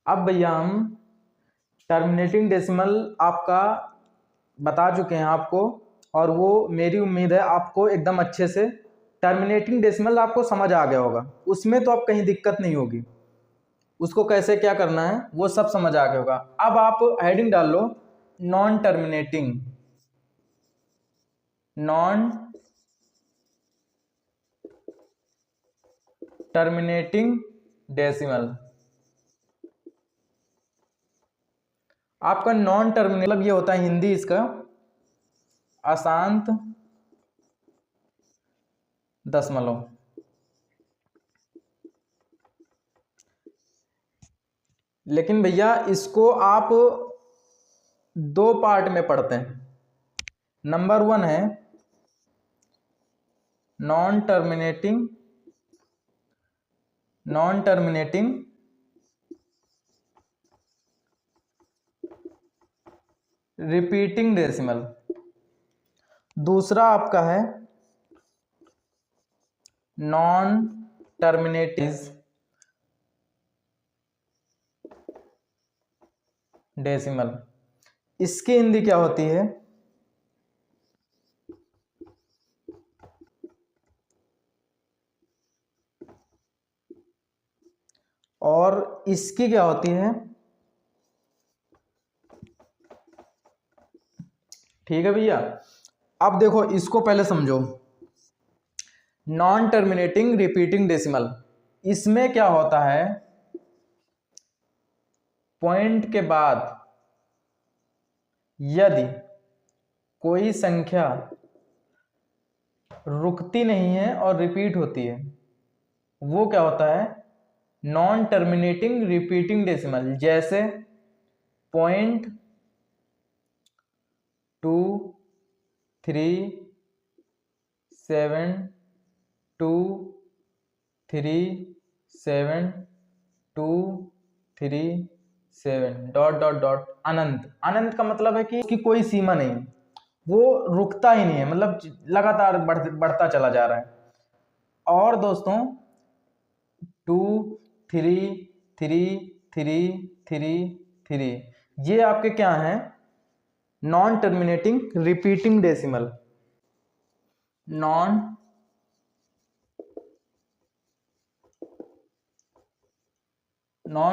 अब भैया हम टर्मिनेटिंग डेसिमल आपका बता चुके हैं आपको, और वो मेरी उम्मीद है आपको एकदम अच्छे से टर्मिनेटिंग डेसिमल आपको समझ आ गया होगा। उसमें तो अब कहीं दिक्कत नहीं होगी, उसको कैसे क्या करना है वो सब समझ आ गया होगा। अब आप हेडिंग डाल लो non terminating, non terminating decimal. आपका नॉन टर्मिनेटिंग मतलब ये होता है हिंदी इसका अशांत दशमलव। लेकिन भैया इसको आप दो पार्ट में पढ़ते हैं। नंबर 1 है non terminating, non terminating repeating decimal. दूसरा आपका है नॉन टर्मिनेटिंग डेसिमल। इसकी हिंदी क्या होती है? और इसकी क्या होती है? ठीक है भैया, अब देखो इसको पहले समझो। नॉन टर्मिनेटिंग रिपीटिंग डेसिमल, इसमें क्या होता है, पॉइंट के बाद यदि कोई संख्या रुकती नहीं है और रिपीट होती है, वो क्या होता है, नॉन टर्मिनेटिंग रिपीटिंग डेसिमल। जैसे 0.237237 डॉट डॉट डॉट अनंत। अनंत का मतलब है कि उसकी कोई सीमा नहीं, वो रुकता ही नहीं है, मतलब लगातार बढ़ता चला जा रहा है। और दोस्तों 2 3 3 3 3 ये आपके क्या हैं, non terminating repeating decimal. Non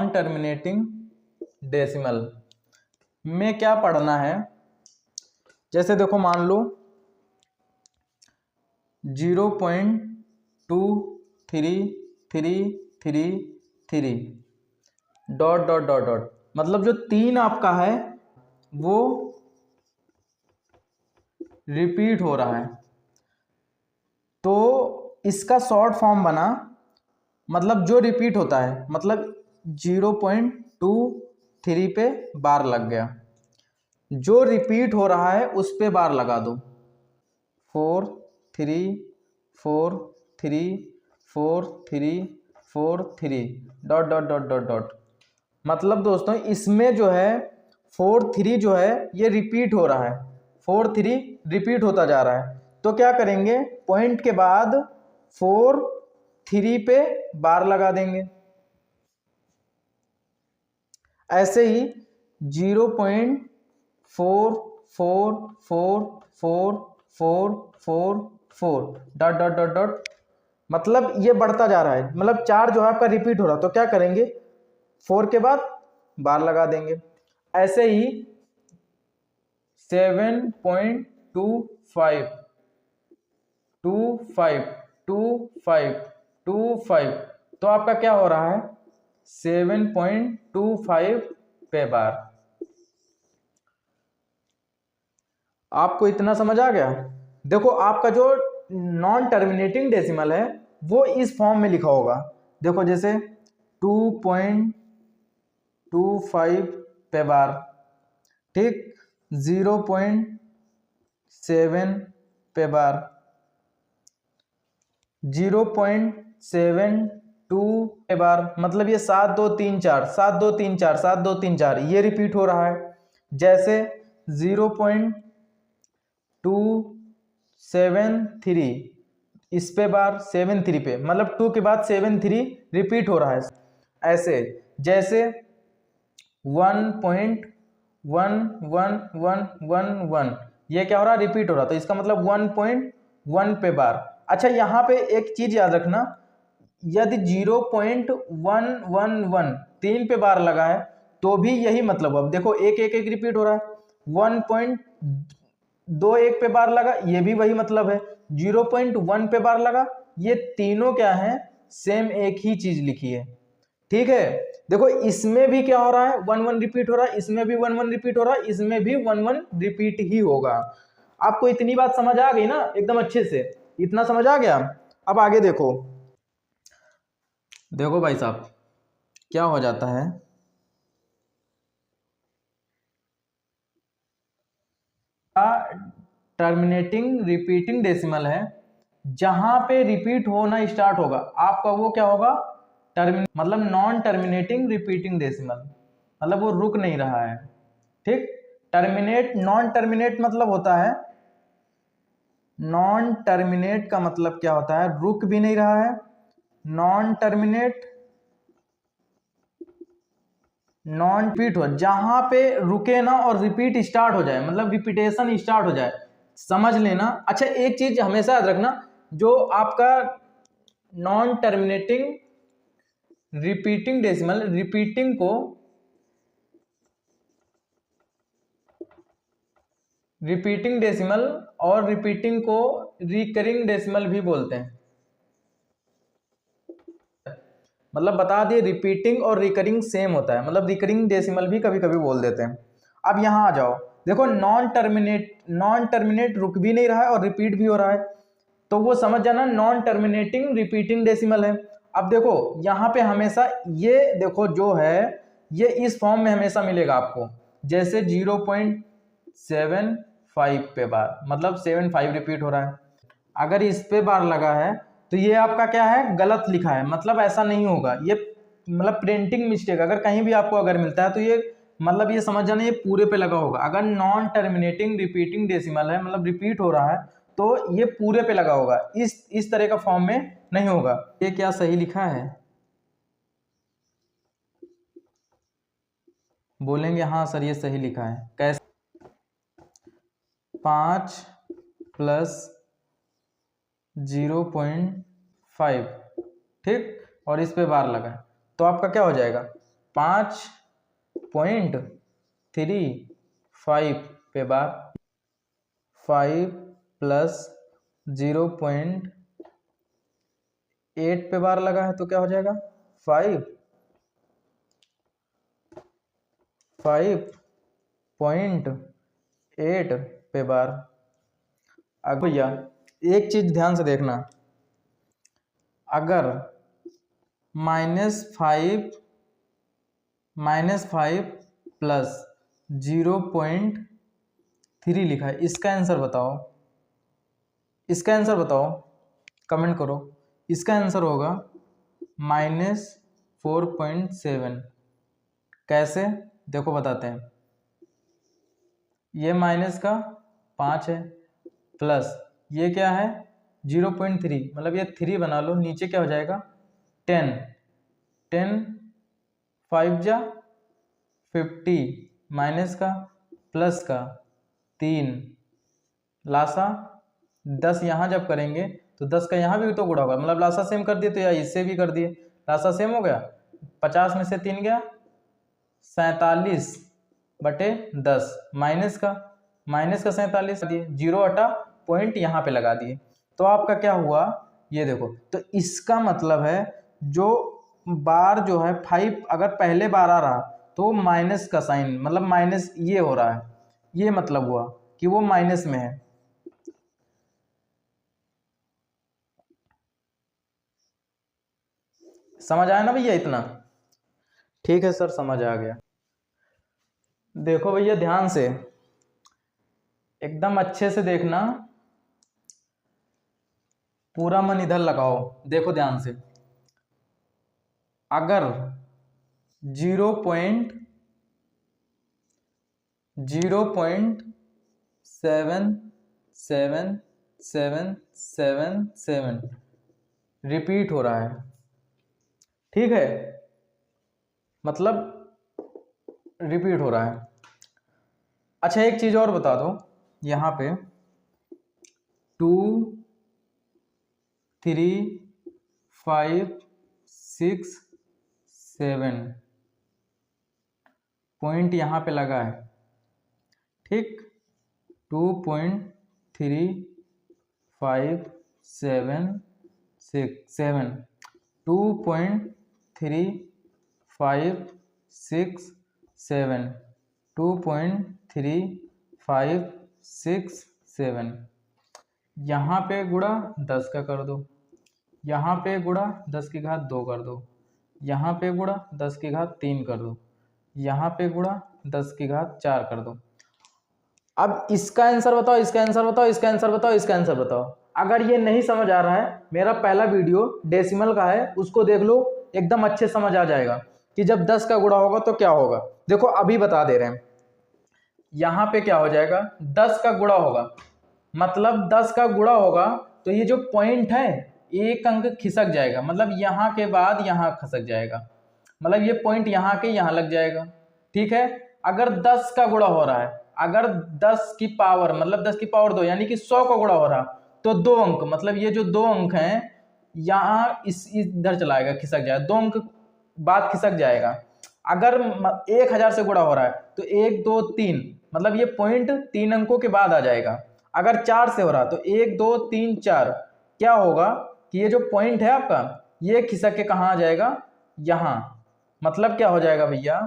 terminating decimal में क्या पढ़ना है, जैसे देखो मान लो 0.2333 डॉट डॉट डॉट डॉट, मतलब जो 3 आपका है वो रिपीट हो रहा है। तो इसका शॉर्ट फॉर्म बना, मतलब जो रिपीट होता है, मतलब 0.23 पे बार लग गया, जो रिपीट हो रहा है उस पे बार लगा दो। 4 3 4 3 4 3 4 3 dot dot dot dot dot. मतलब दोस्तों इसमें जो है 4 3 जो है ये रिपीट हो रहा है, 4 3 रिपीट होता जा रहा है। तो क्या करेंगे, पॉइंट के बाद 4 3 पे बार लगा देंगे। ऐसे ही 0.444444 डॉट डॉट डॉट डॉट, मतलब ये बढ़ता जा रहा है, मतलब 4 जो है आपका रिपीट हो रहा है, तो क्या करेंगे 4 के बाद बार लगा देंगे। ऐसे ही 7.25 तो आपका क्या हो रहा है, 7.25 पे बार। आपको इतना समझ आ गया? देखो आपका जो नॉन टर्मिनेटिंग डेसिमल है वो इस फॉर्म में लिखा होगा, देखो जैसे 2.25 पे बार, ठीक, 0.7 पे बार, 0.72 पे बार, मतलब ये 7 2 3 4 7 2 3 4 7 2 3 4 ये रिपीट हो रहा है। जैसे 0.273 इस पे बार 73 पे, मतलब 2 के बाद 73 रिपीट हो रहा है। ऐसे जैसे 1.1111, ये क्या हो रहा है, रिपीट हो रहा, तो इसका मतलब 1.1 पे बार। अच्छा यहाँ पे एक चीज याद रखना, यदि 0.111 3 पे बार लगा है तो भी यही मतलब, अब देखो एक एक एक रिपीट हो रहा है, 1.21 पे बार लगा, ये भी वही मतलब है, 0.1 पे बार लगा, ये तीनों क्या है, सेम एक ही चीज लिखी है। ठीक है, देखो इसमें भी क्या हो रहा है, 1 1 रिपीट हो रहा है, इसमें भी 1 1 रिपीट हो रहा है, इसमें भी 1 1 रिपीट ही होगा। आपको इतनी बात समझ आ गई ना एकदम अच्छे से, इतना समझ आ गया। अब आगे देखो, देखो भाई साहब क्या हो जाता है, टर्मिनेटिंग रिपीटिंग डेसिमल है, जहां पे रिपीट होना स्टार्ट होगा आपका वो क्या होगा, मतलब नॉन टर्मिनेटिंग रिपीटिंग डेसिमल, मतलब वो रुक नहीं रहा है। ठीक, टर्मिनेट नॉन टर्मिनेट मतलब होता है, नॉन टर्मिनेट का मतलब क्या होता है, रुक भी नहीं रहा है, नॉन टर्मिनेट नॉन रिपीट हो, जहां पे रुके ना और रिपीट स्टार्ट हो जाए, मतलब रिपीटेशन स्टार्ट हो जाए, समझ लेना। अच्छा एक चीज हमेशा याद रखना, जो आपका non terminating repeating decimal, repeating decimal और रिपीटिंग को रिकरिंग डेसिमल भी बोलते हैं, मतलब बता दिए रिपीटिंग और रिकरिंग सेम होता है, मतलब रिकरिंग डेसिमल भी कभी कभी बोल देते हैं। अब यहां आ जाओ, देखो नॉन टर्मिनेट रुक भी नहीं रहा है और रिपीट भी हो रहा है, तो वो समझ जाना नॉन टर्मिनेटिंग रिपीटिंग डेसिमल है। अब देखो यहाँ पे हमेशा ये देखो जो है ये इस फॉर्म में हमेशा मिलेगा आपको, जैसे 0.75 पे बार, मतलब 75 रिपीट हो रहा है, अगर इस पे बार लगा है तो ये आपका क्या है, गलत लिखा है, मतलब ऐसा नहीं होगा, ये मतलब प्रिंटिंग मिस्टेक, अगर कहीं भी आपको अगर मिलता है तो ये मतलब ये समझ जाना ये पूरे पे लगा होगा। अगर नॉन टर्मिनेटिंग रिपीटिंग डेसिमल है, मतलब रिपीट हो रहा है, तो ये पूरे पे लगा होगा, इस तरह का फॉर्म में नहीं होगा। ये क्या सही लिखा है, बोलेंगे हाँ सर ये सही लिखा है, कैसे, 5+0.5, ठीक, और इस पे बार लगा है, तो आपका क्या हो जाएगा, 5.35 पे बार, 5+0.8 पे बार लगा है, तो क्या हो जाएगा, 5.8 पे बार। अब भैया एक चीज ध्यान से देखना, अगर -5 प्लस 0.3 लिखा है, इसका आंसर बताओ, इसका आंसर बताओ, कमेंट करो, इसका आंसर होगा -4.7। कैसे, देखो बताते हैं, ये माइनस का 5 है, प्लस ये क्या है 0.3, मतलब ये 3 बना लो, नीचे क्या हो जाएगा 10, 10×5=50, माइनस का प्लस का 3, लासा 10, यहाँ जब करेंगे तो 10 का यहाँ भी तो गुणा होगा, मतलब लासा सेम कर दिए तो या इससे भी कर दिए, लासा सेम हो गया, 50 में से 3 गया 47/10, माइनस का 47 दिए, जीरो हटा, पॉइंट यहाँ पे लगा दिए, तो आपका क्या हुआ, ये देखो, तो इसका मतलब है जो बार जो है 5 अगर पहले बार आ रहा तो माइनस का साइन, मतलब माइनस ये हो रहा है, ये मतलब हुआ कि वो माइनस में है। समझ आया ना भैया इतना, ठीक है सर समझ आ गया। देखो भैया ध्यान से, एकदम अच्छे से देखना, पूरा मन इधर लगाओ, देखो ध्यान से, अगर 0.777777 रिपीट हो रहा है, ठीक है, मतलब रिपीट हो रहा है। अच्छा एक चीज़ और बता दो, यहाँ पे 2 3 5 6 7 पॉइंट यहाँ पे लगा है, ठीक। 2.35767 2.3567 2.3567 यहाँ पे गुणा 10 का कर दो, यहाँ पे गुणा 10 की घात 2 कर दो, यहाँ पे गुणा 10 की घात 3 कर दो, यहाँ पे गुणा 10 की घात 4 कर दो। अब इसका आंसर बताओ, इसका आंसर बताओ, इसका आंसर बताओ, इसका आंसर बताओ। अगर ये नहीं समझ आ रहा है, मेरा पहला वीडियो डेसिमल का है, उसको देख लो, एकदम अच्छे समझ आ जाएगा कि जब 10 का गुणा होगा तो क्या होगा। देखो अभी बता दे रहे हैं, यहाँ पे क्या हो जाएगा, 10 का गुणा होगा, मतलब 10 का गुणा होगा तो ये जो पॉइंट है एक अंक खिसक जाएगा, मतलब यहाँ के बाद यहाँ खसक जाएगा, मतलब ये पॉइंट यहाँ के यहाँ लग जाएगा, ठीक है। अगर 10 का गुणा हो रहा है, अगर 10 की पावर मतलब 10 की पावर 2 यानी कि 100 का गुणा हो रहा, तो 2 अंक, मतलब ये जो 2 अंक हैं यहाँ इधर चलाएगा, खिसक जाएगा, 2 अंक बाद खिसक जाएगा। अगर 1000 से गुणा हो रहा है तो 1 2 3, मतलब ये पॉइंट 3 अंकों के बाद आ जाएगा। अगर 4 से हो रहा तो 1 2 3 4, क्या होगा कि ये जो पॉइंट है आपका ये खिसक के कहाँ आ जाएगा, यहाँ, मतलब क्या हो जाएगा भैया,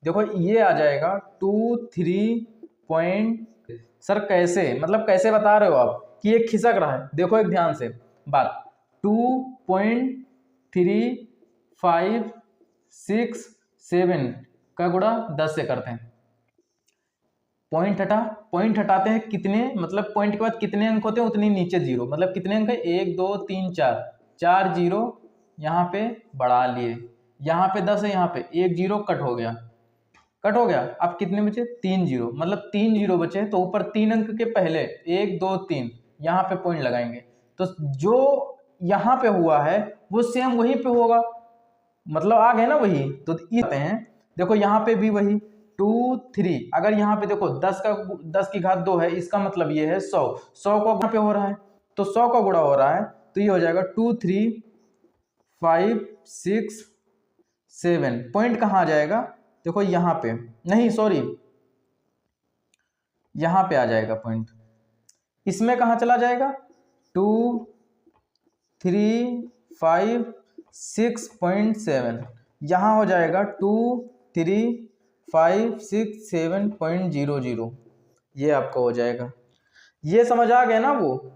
देखो ये आ जाएगा 2 3 पॉइंट। सर कैसे, मतलब कैसे बता रहे हो आप कि ये खिसक रहा है, देखो एक ध्यान से बात, 2.3567 का गुणा 10 से करते हैं, पॉइंट हटा, पॉइंट हटाते हैं कितने, मतलब पॉइंट के बाद कितने अंक होते हैं उतनी नीचे जीरो, मतलब कितने अंक है 1 2 3 4, 4 जीरो यहाँ पे बढ़ा लिए, यहाँ पे 10 है, यहाँ पे 1 जीरो कट हो गया, कट हो गया। अब कितने बचे, 3 जीरो, मतलब 3 जीरो बचे, तो ऊपर 3 अंक के पहले 1 2 3 यहाँ पे पॉइंट लगाएंगे, तो जो यहाँ पे हुआ है वो सेम वहीं पे होगा, मतलब आ गए ना वही, तो आते हैं। देखो यहाँ पे भी वही 2 3, अगर यहाँ पे देखो 10 की घात 2 है, इसका मतलब ये है 100, 100 का यहाँ पे हो रहा है तो 100 का गुणा हो रहा है, तो ये हो जाएगा 2 3 5 6 7, पॉइंट कहाँ आ जाएगा, देखो यहाँ पे, नहीं सॉरी यहाँ पे आ जाएगा पॉइंट, इसमें कहाँ चला जाएगा, 2 3 5 6.7, यहाँ हो जाएगा 2 3 5 6 7.00, ये आपको हो जाएगा। ये समझ आ गया ना वो,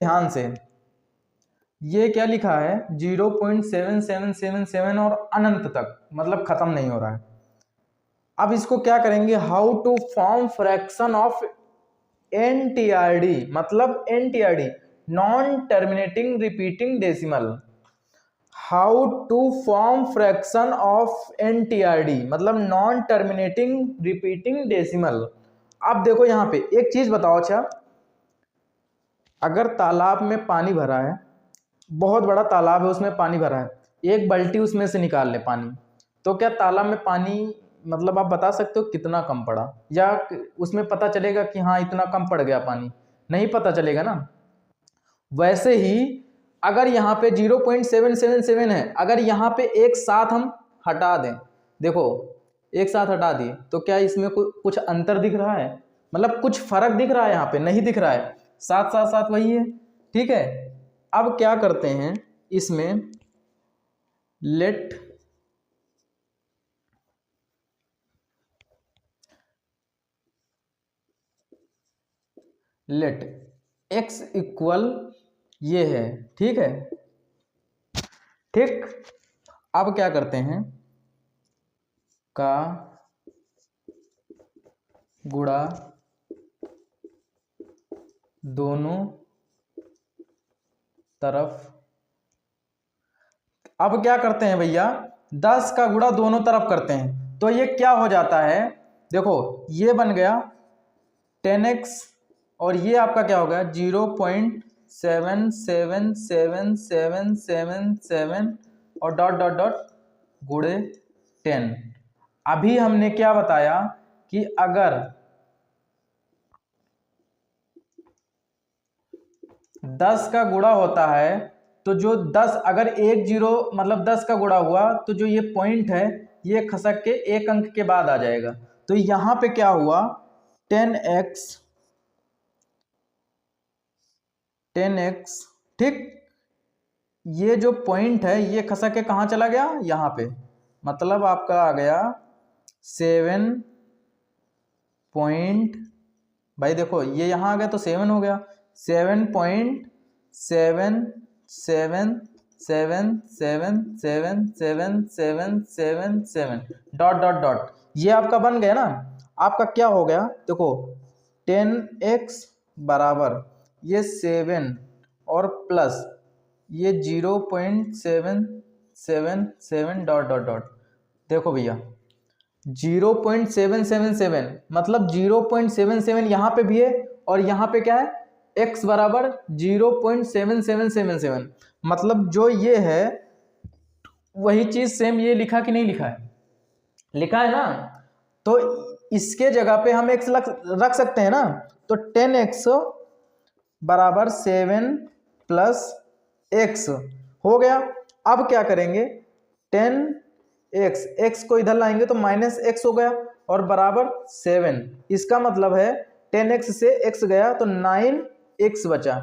ध्यान से, ये क्या लिखा है 0.7777 और अनंत तक, मतलब खत्म नहीं हो रहा है। अब इसको क्या करेंगे, how to form fraction of NTRD, मतलब NTRD non terminating repeating decimal, how to form fraction of NTRD मतलब नॉन टर्मिनेटिंग रिपीटिंग डेसिमल। अब देखो यहाँ पे एक चीज बताओ, अच्छा अगर तालाब में पानी भरा है, बहुत बड़ा तालाब है, उसमें पानी भरा है, एक बाल्टी उसमें से निकाल ले पानी, तो क्या तालाब में पानी, मतलब आप बता सकते हो कितना कम पड़ा, या उसमें पता चलेगा कि हाँ इतना कम पड़ गया पानी, नहीं पता चलेगा ना। वैसे ही अगर यहाँ पे 0.777 है, अगर यहाँ पे एक साथ हम हटा दें, देखो एक साथ हटा दिए, तो क्या इसमें कुछ अंतर दिख रहा है, मतलब कुछ फर्क दिख रहा है, यहाँ पे नहीं दिख रहा है, साथ साथ साथ वही है, ठीक है। अब क्या करते हैं इसमें, लेट x इक्वल ये है, ठीक है, ठीक। अब क्या करते हैं, का गुणा दोनों तरफ। अब क्या करते हैं भैया, 10 का गुणा दोनों तरफ करते हैं, तो ये क्या हो जाता है, देखो ये बन गया 10x और ये आपका क्या हो गया 0.777777 और डॉट डॉट डॉट गुणे 10। अभी हमने क्या बताया कि अगर 10 का गुणा होता है तो जो 10 अगर एक जीरो मतलब 10 का गुणा हुआ तो जो ये पॉइंट है ये खसक के एक अंक के बाद आ जाएगा। तो यहां पे क्या हुआ 10x ठीक, ये जो पॉइंट है ये खसक के कहाँ चला गया यहाँ पे, मतलब आपका आ गया 7 पॉइंट, भाई देखो ये यहाँ आ गया तो 7 हो गया 7.77777777 डॉट डॉट डॉट, ये आपका बन गया ना। आपका क्या हो गया देखो 10x बराबर ये 7 और प्लस ये 0.777 डॉट डॉट डॉट, देखो भैया 0.777 मतलब 0.77 यहाँ पे भी है और यहाँ पे क्या है x बराबर 0.7777, मतलब जो ये है वही चीज सेम ये लिखा कि नहीं लिखा है, लिखा है ना। तो इसके जगह पे हम x रख सकते हैं ना, तो 10x बराबर 7 प्लस x हो गया। अब क्या करेंगे 10x, x को इधर लाएंगे तो माइनस x हो गया और बराबर 7, इसका मतलब है 10x से x गया तो 9x बचा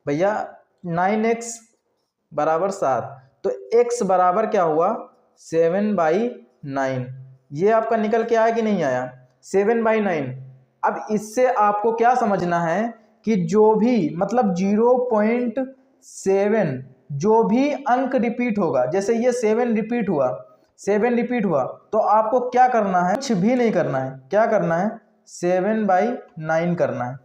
भैया, 9x बराबर 7, तो x बराबर क्या हुआ 7/9, ये आपका निकल के आया कि नहीं आया 7/9। अब इससे आपको क्या समझना है कि जो भी मतलब 0.7 जो भी अंक रिपीट होगा, जैसे ये 7 रिपीट हुआ, 7 रिपीट हुआ तो आपको क्या करना है, कुछ भी नहीं करना है, क्या करना है 7/9 करना है।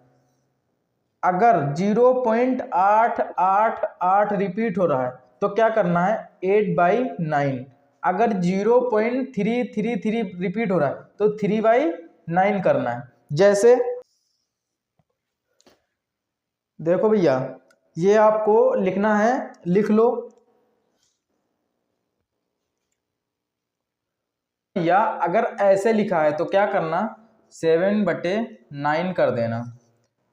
अगर 0.888 रिपीट हो रहा है तो क्या करना है 8/9, अगर 0.333 रिपीट हो रहा है तो 3/9 करना है। जैसे देखो भैया ये आपको लिखना है, लिख लो, या अगर ऐसे लिखा है तो क्या करना 7/9 कर देना।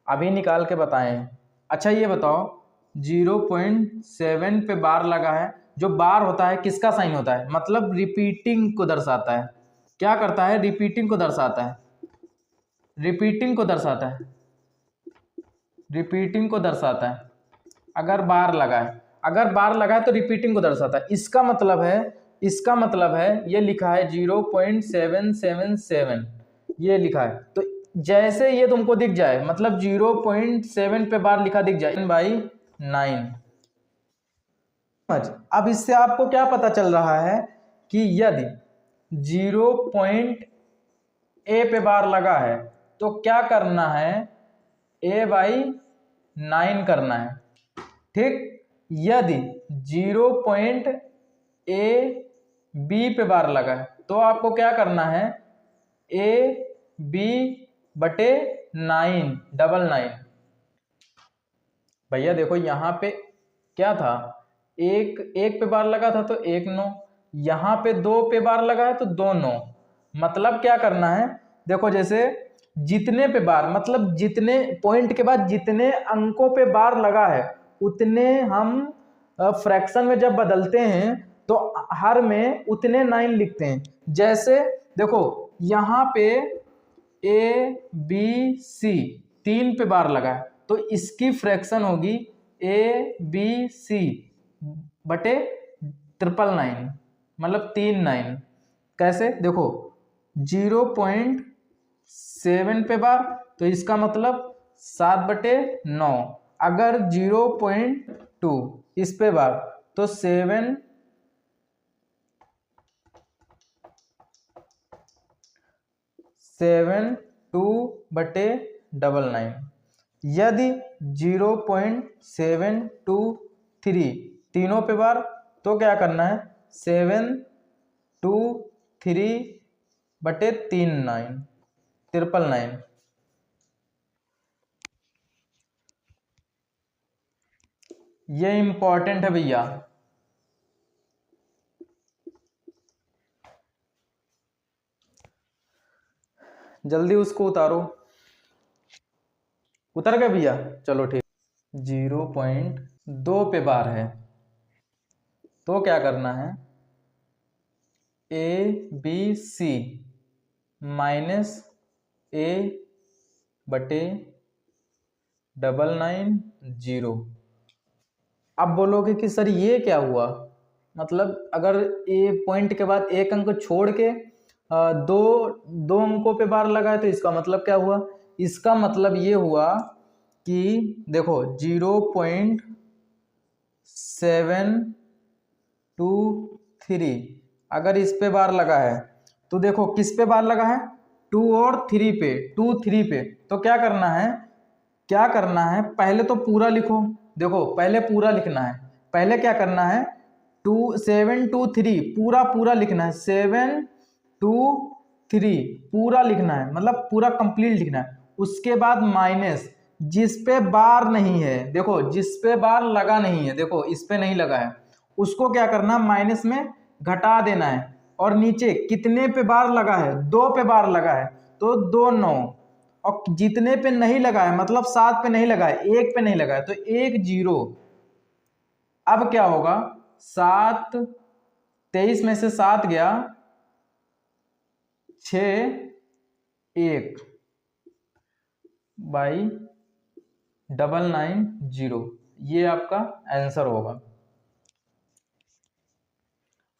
अभी निकाल के बताएं। अच्छा ये बताओ 0.7 पे बार लगा है, जो बार होता है किसका साइन होता है, मतलब रिपीटिंग को दर्शाता है, क्या करता है रिपीटिंग को दर्शाता है, रिपीटिंग को दर्शाता है, रिपीटिंग को दर्शाता है। अगर बार लगा है, अगर बार लगा है तो रिपीटिंग को दर्शाता है, इसका मतलब है, इसका मतलब है ये लिखा है 0.777 ये लिखा है, तो जैसे ये तुमको दिख जाए मतलब 0.7 पे बार लिखा दिख जाए 9/9। अब इससे आपको क्या पता चल रहा है कि यदि 0.a पे बार लगा है तो क्या करना है a/9 करना है, ठीक। यदि 0.ab पे बार लगा है तो आपको क्या करना है ab/9 9। भैया देखो यहाँ पे क्या था, एक पे बार लगा था तो 1 9, यहाँ पे 2 पे बार लगा है तो 2 9, मतलब क्या करना है देखो जैसे जितने पे बार मतलब जितने पॉइंट के बाद जितने अंकों पे बार लगा है उतने हम फ्रैक्शन में जब बदलते हैं तो हर में उतने 9 लिखते हैं। जैसे देखो यहाँ पे a b c 3 पे बार लगा है तो इसकी फ्रैक्शन होगी a/b/999 मतलब 3 9। कैसे देखो 0.7 पे बार तो इसका मतलब 7/9, अगर 0.2 इस पे बार तो 7/2/9। यदि 0.72 3, तीनों पे बार, तो क्या करना है 7 2 3 बटे 3 9, 999। ये इंपॉर्टेंट है भैया, जल्दी उसको उतारो। उतर गए भैया, चलो ठीक। 0.2 पे बार है, तो क्या करना है ABC माइनस A बटे 990। अब बोलोगे कि सर ये क्या हुआ, मतलब अगर ए पॉइंट के बाद एक अंक छोड़ के दो अंकों पे बार लगा है तो इसका मतलब क्या हुआ, इसका मतलब ये हुआ कि देखो 0.723 अगर इस पे बार लगा है तो देखो किस पे बार लगा है 2 और 3 पे, 2 3 पे, तो क्या करना है पहले तो पूरा लिखो। देखो पहले पूरा लिखना है, पहले क्या करना है 7 2 3 पूरा लिखना है, 7 2 3 पूरा लिखना है, मतलब पूरा कंप्लीट लिखना है। उसके बाद माइनस जिस पे बार नहीं है, देखो जिस पे बार लगा नहीं है, देखो इस पे नहीं लगा है, उसको क्या करना माइनस में घटा देना है। और नीचे कितने पे बार लगा है 2 पे बार लगा है तो 2 9, और जितने पे नहीं लगा है मतलब 7 पे नहीं लगा है, 1 पे नहीं लगा है तो 1 0। अब क्या होगा 7 23 में से 7 गया 6 1 बाई 990, ये आपका आंसर होगा।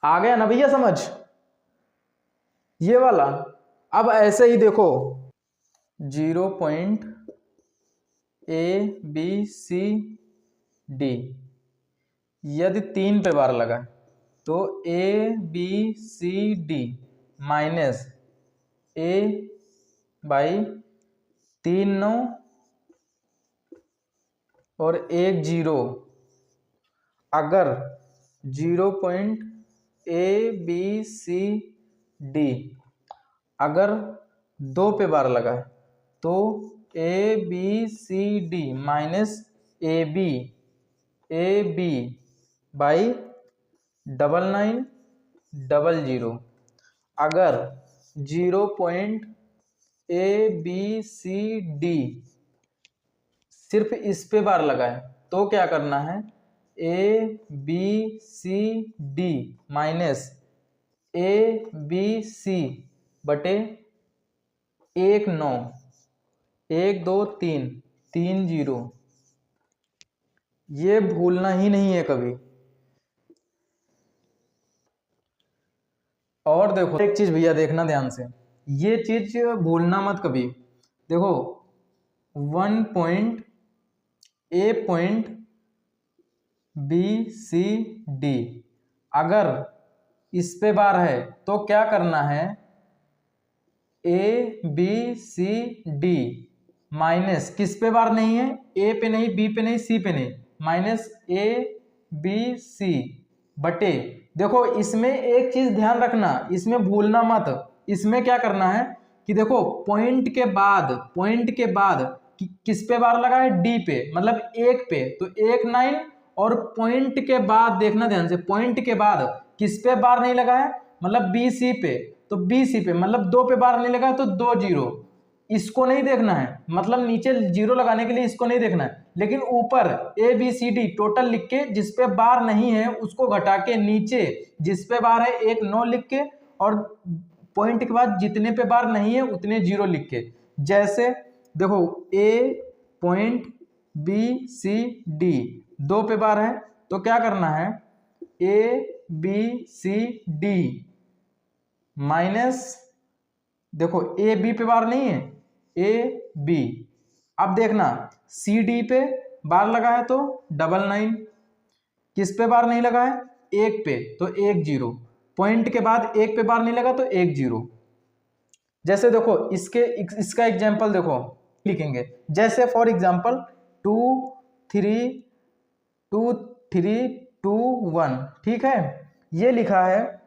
आ गया ना भैया समझ ये वाला। अब ऐसे ही देखो 0.ABCD यदि 3 पे बार लगा तो ABCD माइनस A बाई 3 9 और 1 0। अगर 0.ABCD अगर 2 पे बार लगा है तो ABCD माइनस AB बाई 9900। अगर 0.ABCD सिर्फ इस पे बार लगा है तो क्या करना है ABCD माइनस ABC बटे 1 9 1 2 3 3 0। ये भूलना ही नहीं है कभी। और देखो एक चीज भैया देखना ध्यान से, ये चीज भूलना मत कभी। देखो 1.ABCD अगर इस पे बार है तो क्या करना है ABCD माइनस किस पे बार नहीं है, A पे नहीं, B पे नहीं, C पे नहीं, माइनस ABC बटे। देखो इसमें एक चीज ध्यान रखना, इसमें भूलना मत, इसमें क्या करना है कि देखो पॉइंट के बाद किस पे बार लगा है D पे, मतलब 1 पे, तो 1 9। और पॉइंट के बाद देखना ध्यान से, पॉइंट के बाद किस पे बार नहीं लगा है, मतलब BC पे, तो BC पे मतलब 2 पे बार नहीं लगा है तो 2 0। इसको नहीं देखना है, मतलब नीचे 0 लगाने के लिए इसको नहीं देखना है, लेकिन ऊपर ABCD टोटल लिख के जिस पे बार नहीं है उसको घटा के नीचे जिस पे बार है 1 9 लिख के, और पॉइंट के बाद जितने पे बार नहीं है उतने 0 लिख के। जैसे देखो ABCD 2 पे बार है तो क्या करना है ABCD माइनस, देखो AB पे बार नहीं है AB। अब देखना CD पे बार लगा है तो 99, किस पे बार नहीं लगा है 1 पे तो 1 0, पॉइंट के बाद 1 पे बार नहीं लगा तो 1 0। जैसे देखो इसका एग्जांपल देखो लिखेंगे, जैसे फॉर एग्जांपल 2 3 3 2 1, ठीक है, ये लिखा है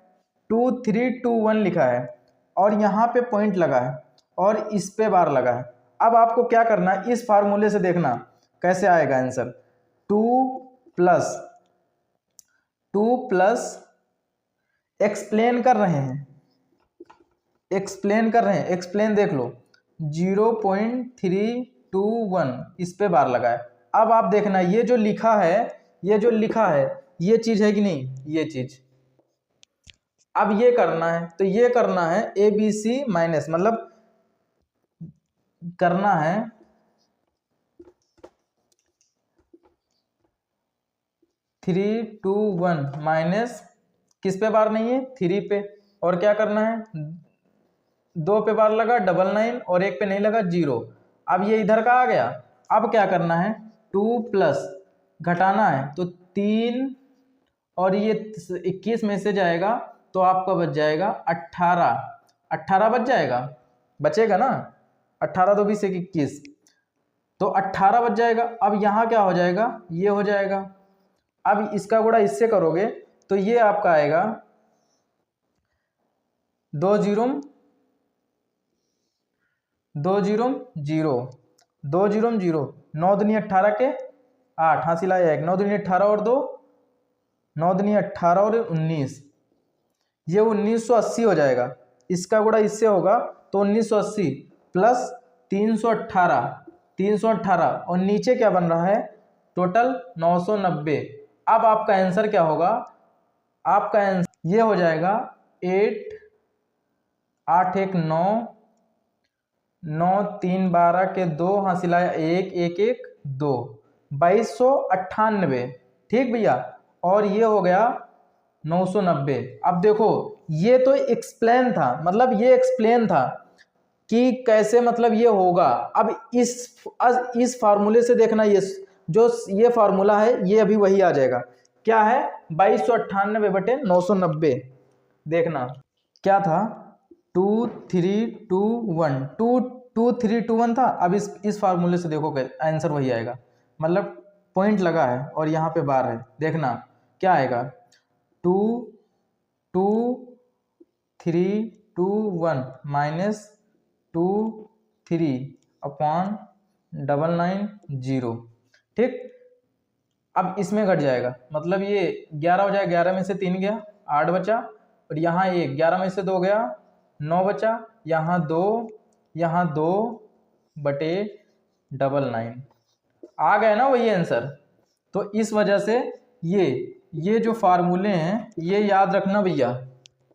2 3 2 1 लिखा है और यहाँ पे पॉइंट लगा है और इस पे बार लगा है। अब आपको क्या करना है, इस फार्मूले से देखना कैसे आएगा आंसर। 2 प्लस एक्सप्लेन कर रहे हैं, एक्सप्लेन देख लो 0.321 इस पे बार लगा है। अब आप देखना ये जो लिखा है ये चीज है कि नहीं, ये चीज। अब ये करना है तो ये करना है ABC माइनस, मतलब करना है 3 2 1 माइनस किस पे बार नहीं है, 3 पे, और क्या करना है 2 पे बार लगा 99 और 1 पे नहीं लगा 0। अब ये इधर का आ गया। अब क्या करना है 2 प्लस घटाना है तो 3 और ये 21 में से जाएगा तो आपका बच जाएगा 18 बच जाएगा, बचेगा ना, 18 2 20 21, तो 18 बच जाएगा। अब यहाँ क्या हो जाएगा, ये हो जाएगा। अब इसका गुणा इससे करोगे तो ये आपका आएगा 2 0 2 0 0 2 0 0, 9 दूनी 18 के 8, हासिल आया 1, 9 दूनी 18 और 2, 9 दूनी 18 और 19, ये 1980 हो जाएगा। इसका गुणा इससे होगा तो 1980 प्लस 318 और नीचे क्या बन रहा है टोटल 990। अब आपका आंसर क्या होगा, आपका आंसर ये हो जाएगा 8 8 1 9 9 3 12 के 2, हासिल आया 1 1 1 2, 2298, ठीक भैया, और ये हो गया 990। अब देखो ये तो एक्सप्लेन था, मतलब ये एक्सप्लेन था कि कैसे मतलब ये होगा। अब इस फार्मूले से देखना, ये जो ये फार्मूला है ये अभी वही आ जाएगा, क्या है 2298/990। देखना क्या था 2 3 2 1 2 3 2 1 था। अब इस फार्मूले से देखो आंसर वही आएगा, मतलब पॉइंट लगा है और यहाँ पे बार है। देखना क्या आएगा 2 2 3 2 1 माइनस 2 3/990, ठीक। अब इसमें घट जाएगा, मतलब ये 11 हो जाएगा, 11 में से 3 गया 8 बचा, और यहाँ 1 11 में से 2 गया 9 बचा, यहाँ 2/999 आ गया ना वही आंसर। तो इस वजह से ये जो फार्मूले हैं ये याद रखना भैया,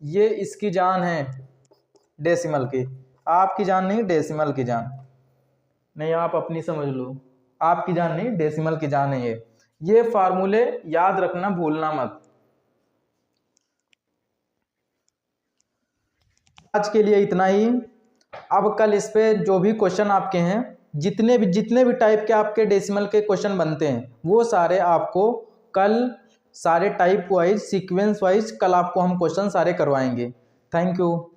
ये इसकी जान है डेसिमल की, आपकी जान नहीं, डेसिमल की जान नहीं, आप अपनी समझ लो, आपकी जान नहीं डेसिमल की जान है ये फार्मूले याद रखना, भूलना मत। आज के लिए इतना ही। अब कल इस पे जो भी क्वेश्चन आपके हैं, जितने भी टाइप के आपके डेसिमल के क्वेश्चन बनते हैं वो सारे आपको कल सारे टाइप वाइज सीक्वेंस वाइज कल आपको हम क्वेश्चन सारे करवाएंगे। Thank you.